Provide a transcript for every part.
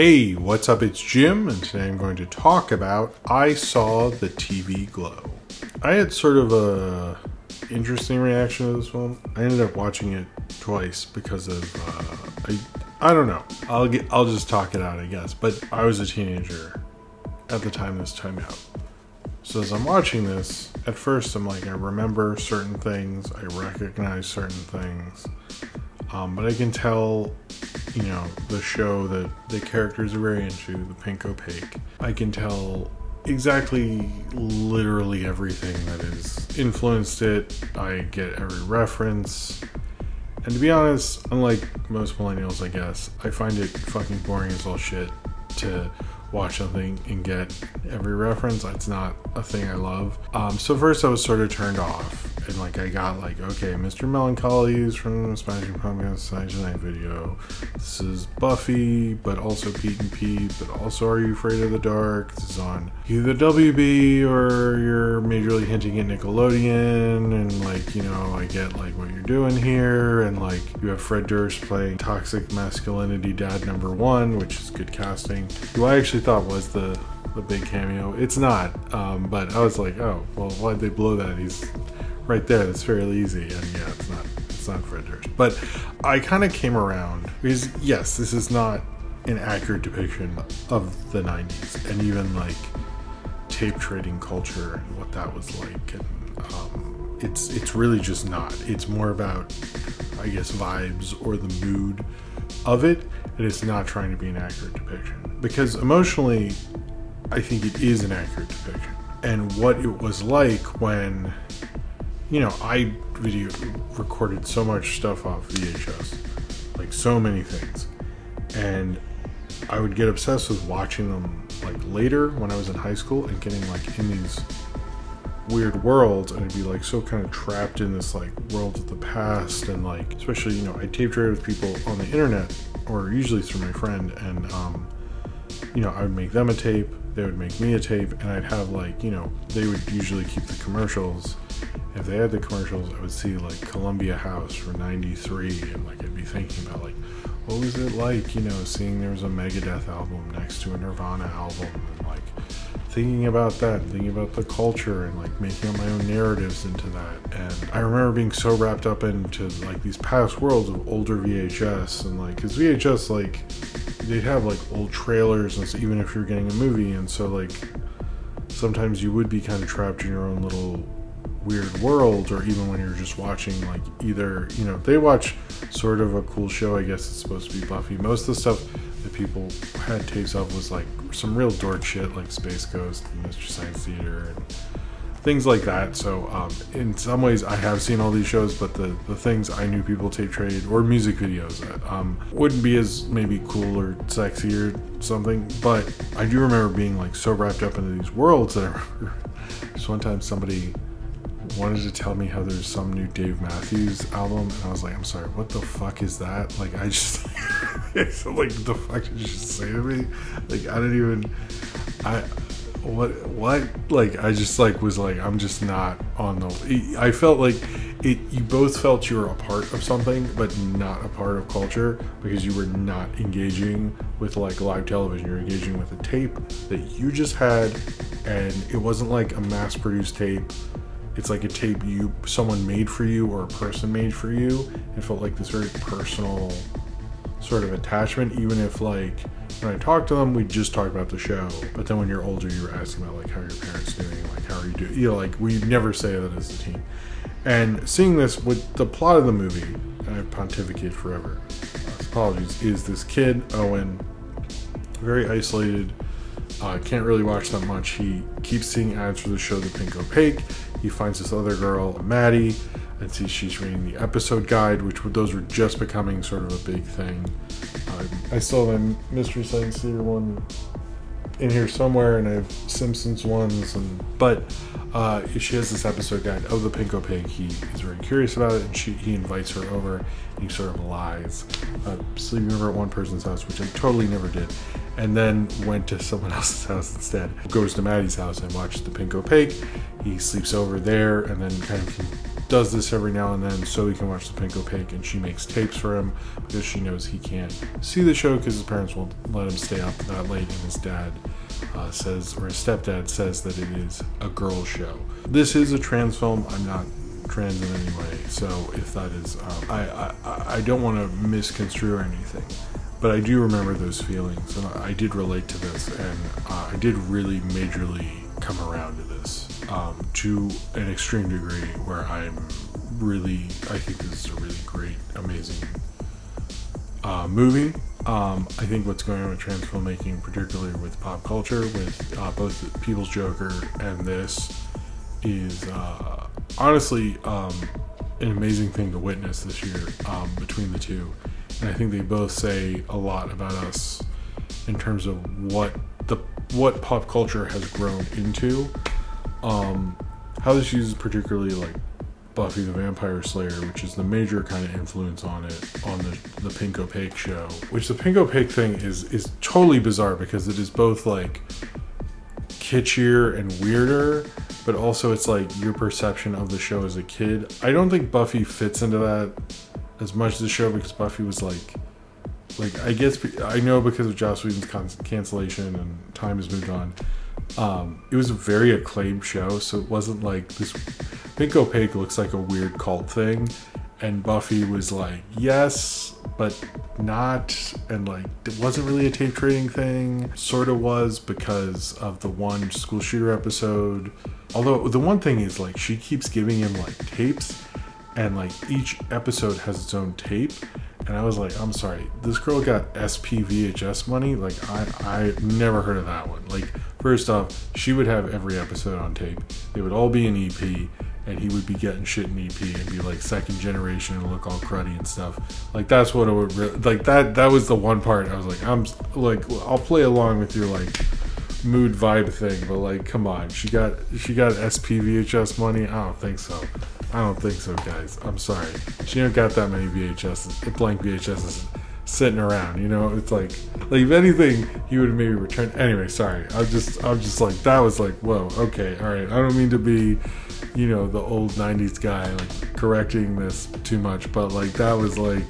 Hey, what's up? It's Jim, and today I'm going to talk about I Saw the TV Glow. I had sort of a interesting reaction to this film. I ended up watching it twice because of I don't know. I'll just talk it out, I guess. But I was a teenager at the time this came out. So as I'm watching this, at first I'm like, I remember certain things, I recognize certain things, but I can tell, the show that the characters are very into, the Pink Opaque. I can tell exactly, literally everything that has influenced it. I get every reference. And to be honest, unlike most millennials, I guess, I find it fucking boring as all shit to watch something and get every reference. It's not a thing I love. So first I was sort of turned off, and I got okay, Mr. Melancholy is from Smashing Pumpkins Saturday Night Video. This is Buffy, but also Pete and Pete, but also Are You Afraid of the Dark? This is on either WB or you're majorly hinting at Nickelodeon, and I get what you're doing here, and you have Fred Durst playing toxic masculinity dad number one, which is good casting, who I actually thought was the big cameo. It's not, but I was like, oh, well, why'd they blow that? He's right there. That's fairly easy. And yeah, it's not Fred Durst. But I kind of came around because yes, this is not an accurate depiction of the 90s and even tape trading culture and what that was like. And it's really just not. It's more about, I guess, vibes or the mood of it. And it's not trying to be an accurate depiction, because emotionally I think it is an accurate depiction. And what it was like when I recorded so much stuff off VHS, so many things, and I would get obsessed with watching them later when I was in high school and getting in these weird worlds, and I'd be so kind of trapped in this world of the past, and especially I tape traded with people on the internet, or usually through my friend, and I would make them a tape, they would make me a tape, and I'd have they would usually keep the commercials. If they had the commercials, I would see Columbia House for 93, and I'd be thinking about what was it like, seeing there was a Megadeth album next to a Nirvana album, and thinking about that, thinking about the culture, and making up my own narratives into that. And I remember being so wrapped up into these past worlds of older VHS, and because VHS they'd have old trailers, and so even if you're getting a movie, and so sometimes you would be kind of trapped in your own little weird world, or even when you're just watching either they watch sort of a cool show, I guess it's supposed to be Buffy. Most of the stuff that people had tapes of was some real dork shit like Space Ghost and Mystery Science Theater and things like that. So in some ways I have seen all these shows, but the things I knew people tape traded, or music videos that wouldn't be as maybe cool or sexy or something, but I do remember being so wrapped up into these worlds that I remember just one time somebody wanted to tell me how there's some new Dave Matthews album, and I was like, I'm sorry, what the fuck is that? I just what the fuck did you just say to me? I don't even what I just was I'm just not on the. I felt it. You both felt you were a part of something, but not a part of culture, because you were not engaging with live television. You're engaging with a tape that you just had, and it wasn't a mass-produced tape. It's a tape someone made for you, or a person made for you. It felt this very personal sort of attachment, even if when I talked to them, we just talked about the show. But then when you're older, you were asking about how your parents doing, how are you doing? We never say that as a teen. And seeing this with the plot of the movie, and I pontificate forever, apologies, is this kid, Owen, very isolated, can't really watch that much. He keeps seeing ads for the show The Pink Opaque. He finds this other girl, Maddie, and sees she's reading the episode guide, which those were just becoming sort of a big thing. I still have a Mystery Science Theater one in here somewhere, and I have Simpsons ones, but she has this episode guide of the Pink Opaque. He is very curious about it, and he invites her over, and he sort of lies, sleeping over at one person's house, which I totally never did, and then went to someone else's house instead. Goes to Maddie's house and watches the Pink Opaque. He sleeps over there, and then kind of does this every now and then so he can watch the Pink Opaque, and she makes tapes for him because she knows he can't see the show because his parents won't let him stay up that late, and his dad says, or his stepdad says, that it is a girl show. This is a trans film. I'm not trans in any way, so if that is, I don't want to misconstrue or anything, but I do remember those feelings, and I did relate to this, and I did really majorly come around to this to an extreme degree where I think this is a really great, amazing movie. I think what's going on with trans filmmaking, particularly with pop culture, with both People's Joker and this, is honestly an amazing thing to witness this year between the two. And I think they both say a lot about us in terms of what pop culture has grown into. How this uses particularly like Buffy the Vampire Slayer, which is the major kind of influence on it, on the Pink Opaque show. Which the Pink Opaque thing is totally bizarre because it is both like kitschier and weirder, but also it's like your perception of the show as a kid. I don't think Buffy fits into that as much as the show, because Buffy was like I guess I know because of Joss Whedon's cancellation and time has moved on. It was a very acclaimed show, so it wasn't like this. Pink Opaque looks like a weird cult thing, and Buffy was like yes, but not, and like it wasn't really a tape trading thing. Sort of was because of the one school shooter episode. Although the one thing is like she keeps giving him like tapes, and like each episode has its own tape. And I was like, I'm sorry, this girl got SP VHS money? Like, I never heard of that one. Like, first off, she would have every episode on tape. They would all be an EP, and he would be getting shit in EP and be like second generation and look all cruddy and stuff. Like, that's what it would really, like, that was the one part. I was like, I'll play along with your, like, mood vibe thing, but, like, come on. She got SP VHS money? I don't think so. Guys. I'm sorry. She don't got that many blank VHSs sitting around. You know, it's like if anything, he would have maybe returned. Anyway, sorry. I'm just like, that was like, whoa, okay, all right. I don't mean to be, you know, the old '90s guy like correcting this too much, but like that was like,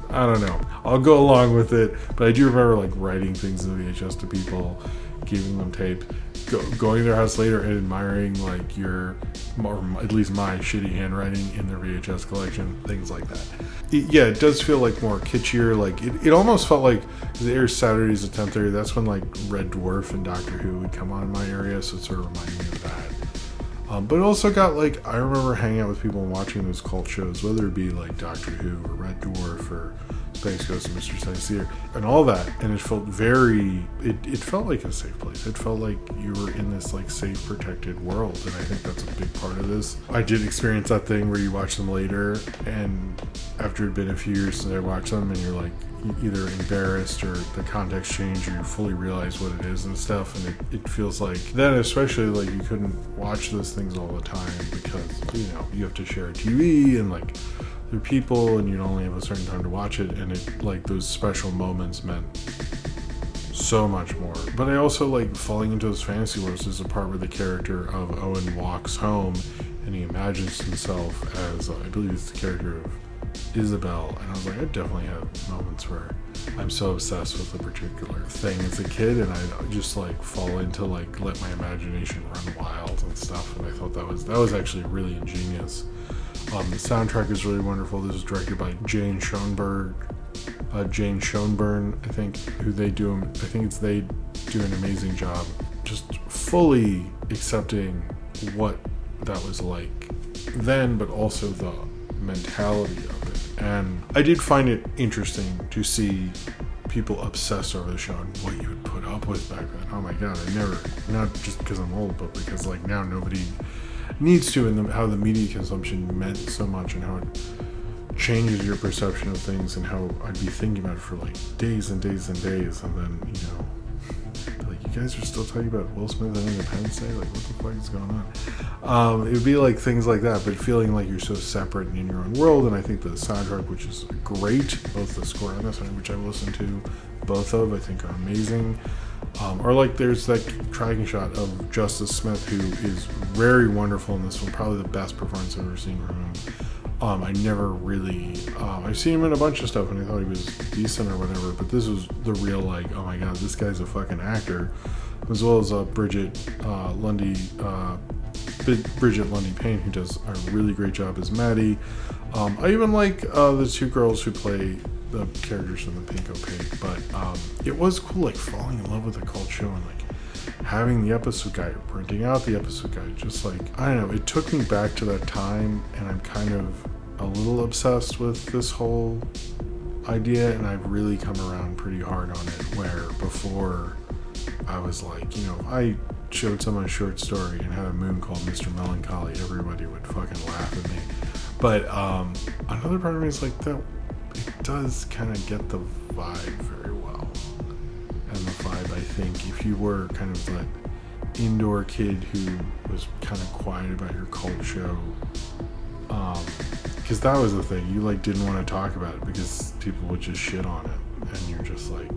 I don't know. I'll go along with it, but I do remember like writing things in VHS to people, giving them tape. Going to their house later and admiring like your, or at least my shitty handwriting in their VHS collection, things like that. It does feel like more kitschier. Like it almost felt like it airs Saturdays at 10:30. That's when like Red Dwarf and Doctor Who would come on in my area, so it sort of reminded me of that. But it also got like, I remember hanging out with people and watching those cult shows, whether it be like Doctor Who or Red Dwarf or Space Ghost and Mystery Science Theater and all that, and it felt it felt like a safe place. It felt like you were in this like safe, protected world, and I think that's a big part of this. I did experience that thing where you watch them later, and after it had been a few years since I watched them, and you're like either embarrassed or the context changed, or you fully realize what it is and stuff, and it feels like then, especially like you couldn't watch those things all the time because, you know, you have to share a TV and like they're people and you only have a certain time to watch it, and it like those special moments meant so much more. But I also like falling into those fantasy worlds. There's a part where the character of Owen walks home and he imagines himself as I believe it's the character of Isabel, and I was like, I definitely have moments where I'm so obsessed with a particular thing as a kid, and I just like fall into like let my imagination run wild and stuff, and I thought that was actually really ingenious. The soundtrack is really wonderful. This is directed by Jane Schoenberg, Jane Schoenburn, I think, they do an amazing job just fully accepting what that was like then, but also the mentality of it. And I did find it interesting to see people obsess over the show and what you would put up with back then. Oh my god, not just because I'm old, but because like now nobody needs to, and how the media consumption meant so much and how it changes your perception of things, and how I'd be thinking about it for like days and days and days, and then, you know, like, you guys are still talking about Will Smith and Independence Day? Like, what the fuck is going on? It would be like things like that, but feeling like you're so separate and in your own world. And I think the soundtrack, which is great, both the score and the sound, which I've listened to both of, I think are amazing. Or like there's that tracking shot of Justice Smith, who is very wonderful in this one, probably the best performance I've ever seen from him. I never really, I've seen him in a bunch of stuff and I thought he was decent or whatever, but this was the real, like, oh my god, this guy's a fucking actor. As well as Bridget Lundy-Paine, who does a really great job as Maddie. I even like the two girls who play the characters from the Pinko Pig, but it was cool, like, falling in love with the cult show and, like, having the episode guide, printing out the episode guide, just like, I don't know, it took me back to that time, and I'm kind of a little obsessed with this whole idea, and I've really come around pretty hard on it, where before I was like, you know, if I showed someone a short story and had a moon called Mr. Melancholy, everybody would fucking laugh at me. But another part of me is like, that it does kind of get the vibe very well. And the vibe, I think, if you were kind of that indoor kid who was kind of quiet about your cult show, because that was the thing, you like didn't want to talk about it because people would just shit on it, and you're just like,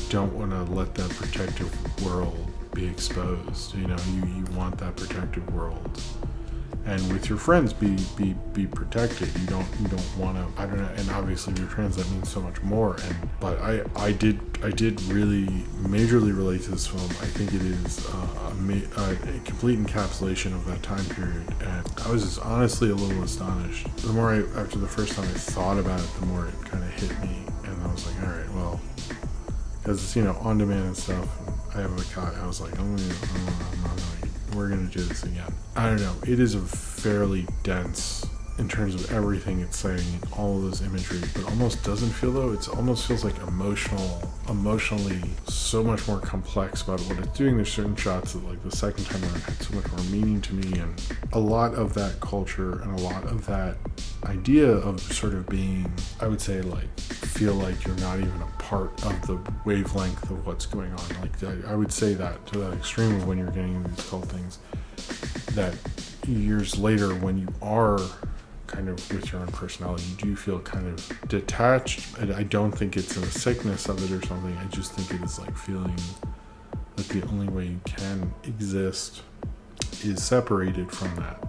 don't want to let that protective world be exposed. You know, you want that protective world, and with your friends be protected. You don't want to, I don't know, and obviously if you're trans, that means so much more. But I did really majorly relate to this film. I think it is a complete encapsulation of that time period, and I was just honestly a little astonished. The more after the first time I thought about it, the more it kind of hit me, and I was like, all right, well, because it's, you know, on demand and stuff. I have a cut. I was like, we're gonna do this again. I don't know. It is a fairly dense in terms of everything it's saying and all of those imagery, but almost doesn't feel though. It almost feels like emotionally so much more complex about what it's doing. There's certain shots that, like, the second time around had so much more meaning to me, and a lot of that culture and a lot of that idea of sort of being, I would say, like, feel like you're not even a part of the wavelength of what's going on. Like, I would say that to that extreme of when you're getting into these cult things, that years later when you are kind of with your own personality, you do feel kind of detached. And I don't think it's in a sickness of it or something. I just think it is like feeling that the only way you can exist is separated from that,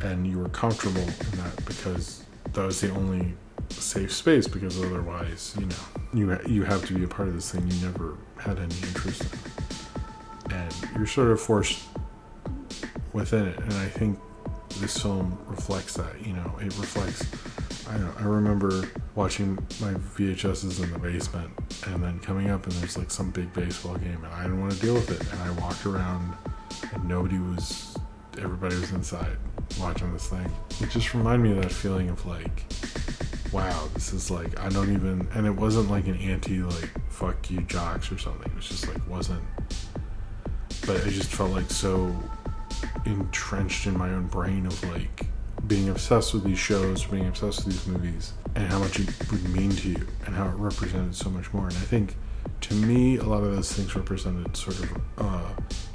and you were comfortable in that because that was the only safe space, because otherwise, you know, you have to be a part of this thing you never had any interest in, and you're sort of forced within it. And I think this film reflects that. You know, it reflects, I don't know, I remember watching my VHSs in the basement and then coming up and there's like some big baseball game and I didn't want to deal with it, and I walked around and everybody was inside watching this thing. It just reminded me of that feeling of like, wow, this is like, I don't even, and it wasn't like an anti, like, fuck you jocks or something. It was just like, wasn't, but I just felt like so entrenched in my own brain of like being obsessed with these shows, being obsessed with these movies, and how much it would mean to you and how it represented so much more. And I think to me a lot of those things represented sort of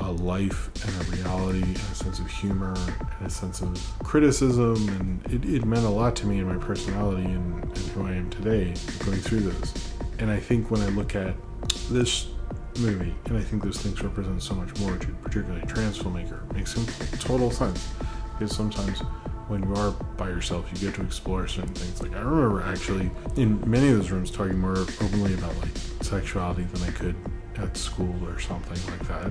a life and a reality and a sense of humor and a sense of criticism, and it meant a lot to me in my personality and who I am today going through those. And I think when I look at this movie, and I think those things represent so much more to particularly a trans filmmaker, it makes total sense, because sometimes when you are by yourself you get to explore certain things. Like, I remember actually in many of those rooms talking more openly about like sexuality than I could at school or something like that,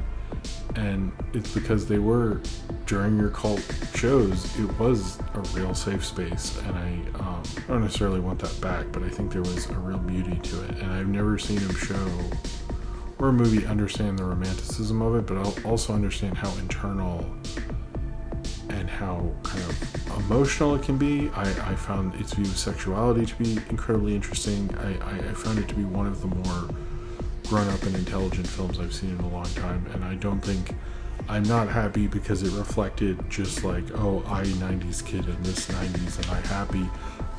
and it's because they were, during your cult shows, it was a real safe space, and I don't necessarily want that back, but I think there was a real beauty to it. And I've never seen a show or a movie understand the romanticism of it, but I'll also understand how internal and how kind of emotional it can be. I found its view of sexuality to be incredibly interesting. I found it to be one of the more grown-up and intelligent films I've seen in a long time, and I don't think, I'm not happy because it reflected just like, oh, I 90s kid in this 90s and I happy.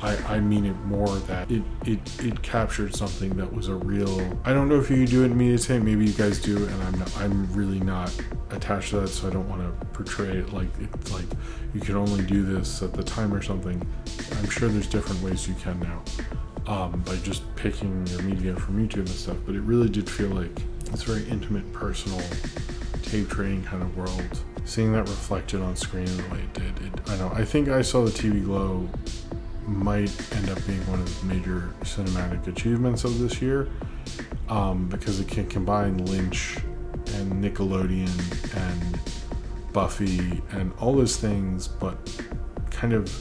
I mean it more that it captured something that was a real, I don't know if you do it in media today, maybe you guys do, and I'm really not attached to that, so I don't want to portray it like it's like you could only do this at the time or something. I'm sure there's different ways you can now, by just picking your media from YouTube and stuff, but it really did feel like this very intimate, personal tape trading kind of world. Seeing that reflected on screen the way it did, I think I Saw the TV Glow might end up being one of the major cinematic achievements of this year, because it can combine Lynch and Nickelodeon and Buffy and all those things, but kind of,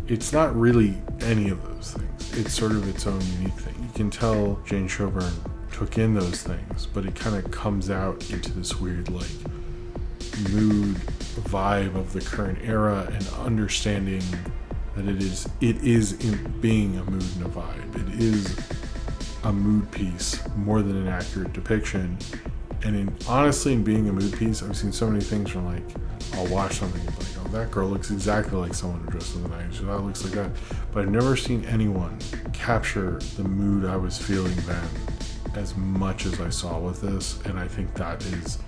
it's not really any of those things. It's sort of its own unique thing. You can tell Jane Sjoberg took in those things, but it kind of comes out into this weird, like, mood vibe of the current era, and understanding that it is in being a mood and a vibe. It is a mood piece more than an accurate depiction. And honestly, in being a mood piece, I've seen so many things from, like, I'll watch something and be like, oh, that girl looks exactly like someone who dressed in the 90s, or that looks like that. But I've never seen anyone capture the mood I was feeling then as much as I saw with this. And I think that is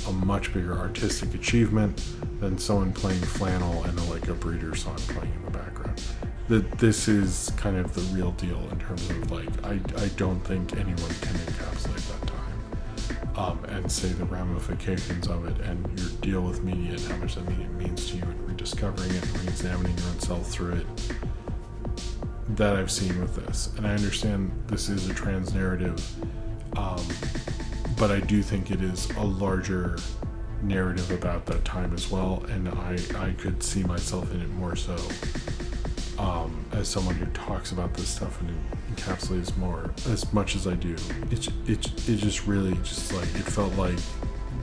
a much bigger artistic achievement than someone playing flannel and like a Breeder song playing in the background. This is kind of the real deal in terms of, like, I don't think anyone can encapsulate that time, and say the ramifications of it and your deal with media and how much that media means to you, and rediscovering it and re-examining your own self through it, that I've seen with this. And I understand this is a trans narrative, but I do think it is a larger narrative about that time as well, and I could see myself in it more so, as someone who talks about this stuff and encapsulates more as much as I do. It just really just, like, it felt like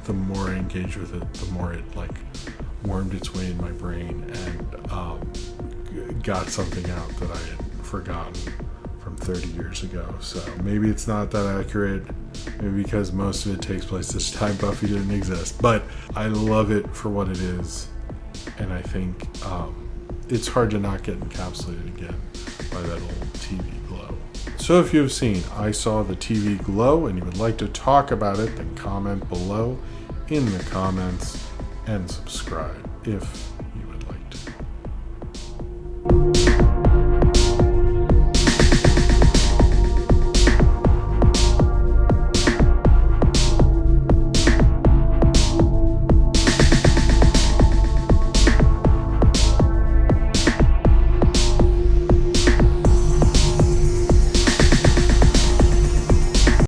the more I engaged with it, the more it, like, wormed its way in my brain and got something out that I had forgotten from 30 years ago. So maybe it's not that accurate, maybe because most of it takes place this time Buffy didn't exist, but I love it for what it is, and I think it's hard to not get encapsulated again by that old TV glow. So if you have seen I Saw the TV Glow and you would like to talk about it, then comment below in the comments and subscribe if you would like to.